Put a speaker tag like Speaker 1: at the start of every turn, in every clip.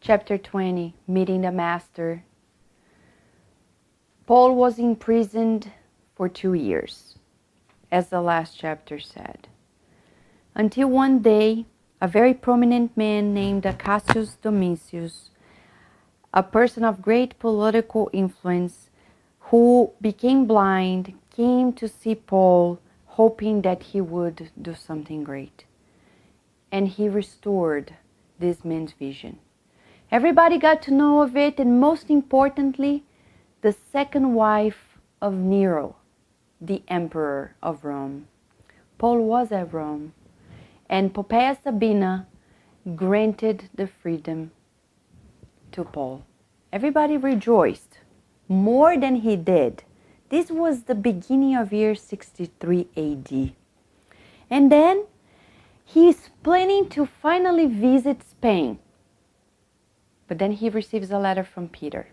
Speaker 1: Chapter 20, Meeting the Master. Paul was imprisoned for 2 years, as the last chapter said, until one day a very prominent man named Cassius Domitius, a person of great political influence who became blind, came to see Paul, hoping that he would do something great. And he restored this man's vision. Everybody got to know of it, and most importantly, the second wife of Nero, the emperor of Rome. Paul was at Rome, and Poppaea Sabina granted the freedom to Paul. Everybody rejoiced more than he did. This was the beginning of year 63 AD. And then he is planning to finally visit Spain. But then he receives a letter from Peter.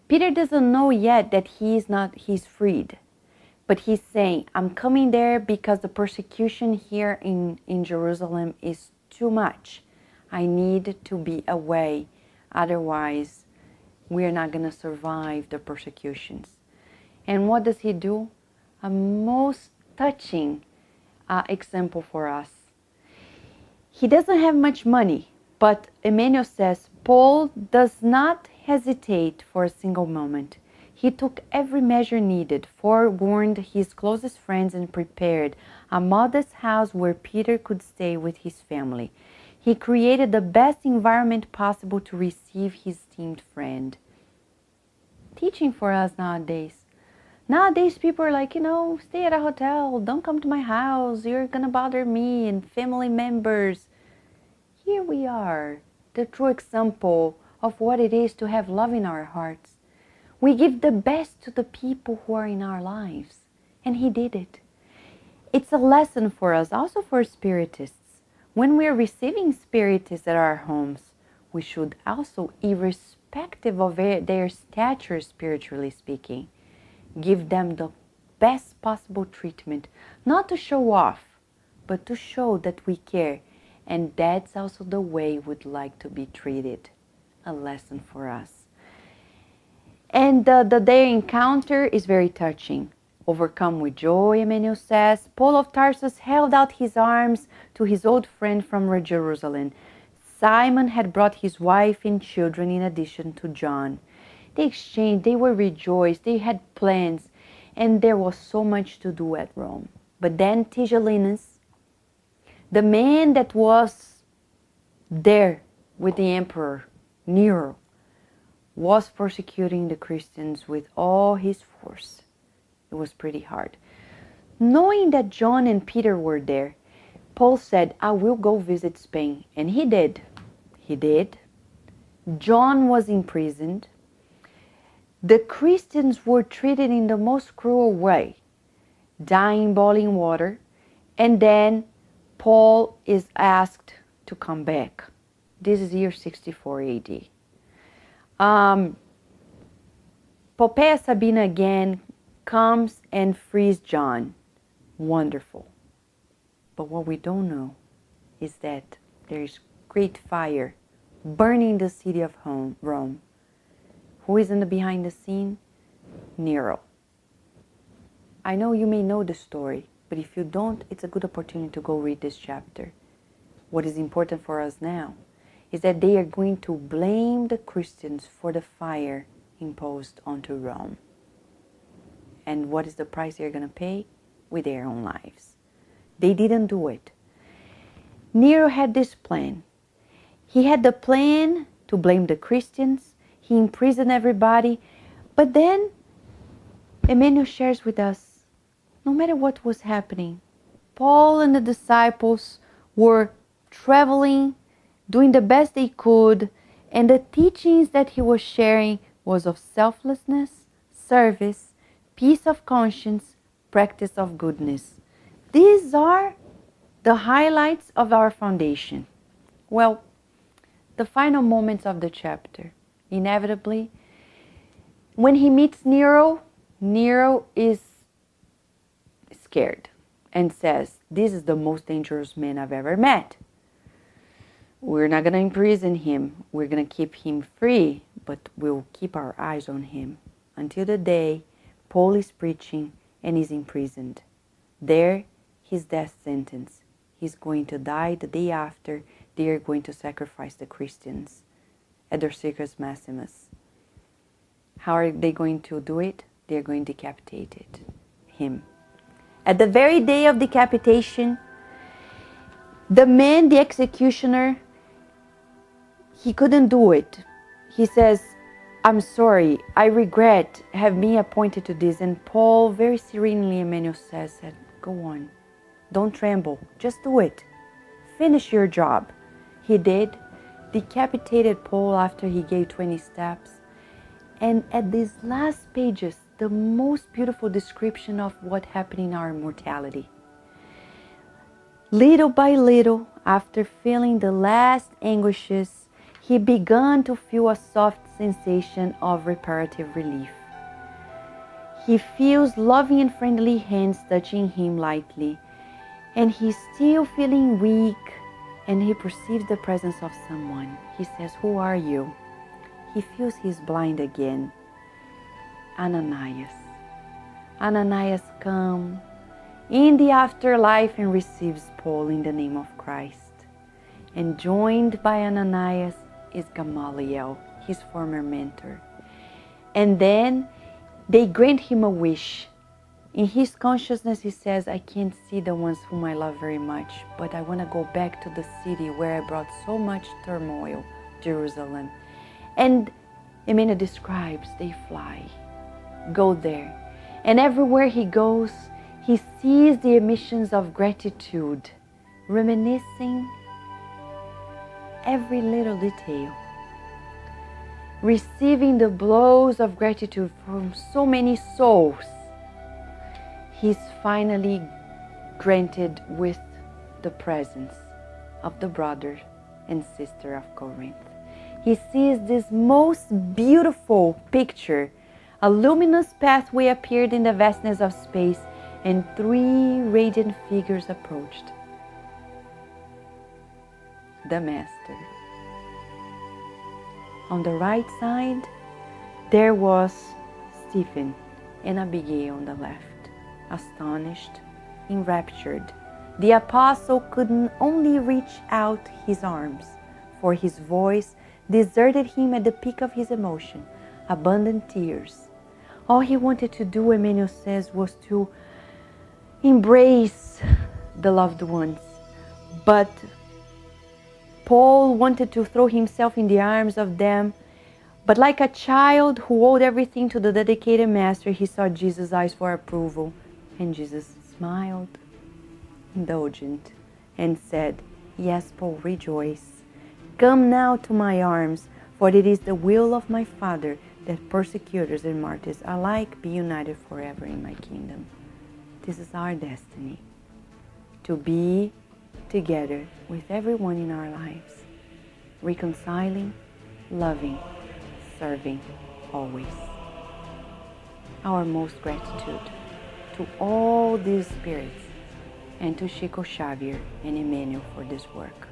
Speaker 1: Peter doesn't know yet that he's freed. But he's saying, I'm coming there because the persecution here in Jerusalem is too much. I need to be away. Otherwise, we're not going to survive the persecutions. And what does he do? A most touching example for us. He doesn't have much money, but Emmanuel says, Paul does not hesitate for a single moment. He took every measure needed, forewarned his closest friends, and prepared a modest house where Peter could stay with his family. He created the best environment possible to receive his esteemed friend. Teaching for us nowadays. Nowadays people are like, stay at a hotel, don't come to my house, you're gonna bother me and family members. Here we are, the true example of what it is to have love in our hearts. We give the best to the people who are in our lives. And he did it. It's a lesson for us, also for Spiritists. When we're receiving Spiritists at our homes, we should also, irrespective of their stature spiritually speaking, give them the best possible treatment. Not to show off, but to show that we care. And that's also the way we'd like to be treated. A lesson for us. And their encounter is very touching. Overcome with joy, Emmanuel says, Paul of Tarsus held out his arms to his old friend from Jerusalem. Simon had brought his wife and children in addition to John. They exchanged, they were rejoiced, they had plans, and there was so much to do at Rome. But then Tigellinus, the man that was there with the emperor, Nero, was persecuting the Christians with all his force. It was pretty hard. Knowing that John and Peter were there, Paul said, I will go visit Spain. And he did. He did. John was imprisoned. The Christians were treated in the most cruel way, dying in boiling water. And then Paul is asked to come back. This is year 64 AD. Poppaea Sabina again comes and frees John. Wonderful. But what we don't know is that there is great fire burning the city of Rome. Who is in the behind the scene? Nero. I know you may know the story, but if you don't, it's a good opportunity to go read this chapter. What is important for us now is that they are going to blame the Christians for the fire imposed onto Rome. And what is the price they're going to pay? With their own lives. They didn't do it. Nero had this plan. He had the plan to blame the Christians. He imprisoned everybody. But then Emmanuel shares with us, no matter what was happening, Paul and the disciples were traveling, doing the best they could, and the teachings that he was sharing was of selflessness, service, peace of conscience, practice of goodness. These are the highlights of our foundation. Well, the final moments of the chapter. Inevitably, when he meets Nero, Nero is scared and says, this is the most dangerous man I've ever met. We're not going to imprison him. We're going to keep him free, but we'll keep our eyes on him until the day Paul is preaching and is imprisoned. There, his death sentence. He's going to die the day after they are going to sacrifice the Christians at their Circus Maximus. How are they going to do it? They're going to decapitate him. At the very day of decapitation, the man, the executioner, he couldn't do it. He says, I'm sorry, I regret have been appointed to this. And Paul, very serenely, Emmanuel said, go on. Don't tremble. Just do it. Finish your job. He did. Decapitated Paul after he gave 20 steps. And at these last pages, the most beautiful description of what happened in our mortality. Little by little, after feeling the last anguishes, he began to feel a soft sensation of reparative relief. He feels loving and friendly hands touching him lightly, and he's still feeling weak, and he perceives the presence of someone. He says, who are you? He feels he's blind again. Ananias. Ananias comes in the afterlife and receives Paul in the name of Christ. And joined by Ananias is Gamaliel, his former mentor. And then they grant him a wish. In his consciousness, he says, I can't see the ones whom I love very much, but I want to go back to the city where I brought so much turmoil, Jerusalem. And Emmanuel describes, they fly, go there. And everywhere he goes, he sees the emissions of gratitude, reminiscing every little detail, receiving the blows of gratitude from so many souls. He's finally granted with the presence of the brother and sister of Corinth. He sees this most beautiful picture. A luminous pathway appeared in the vastness of space, and 3 radiant figures approached. The Master. On the right side, there was Stephen and Abigail on the left. Astonished, enraptured, the apostle could only reach out his arms, for his voice deserted him at the peak of his emotion, abundant tears. All he wanted to do, Emmanuel says, was to embrace the loved ones. But Paul wanted to throw himself in the arms of them. But like a child who owed everything to the dedicated master, he saw Jesus' eyes for approval. And Jesus smiled, indulgent, and said, yes, Paul, rejoice. Come now to my arms, for it is the will of my Father that persecutors and martyrs alike be united forever in my kingdom. This is our destiny, to be together with everyone in our lives, reconciling, loving, serving always. Our most gratitude to all these spirits and to Chico Xavier and Emmanuel for this work.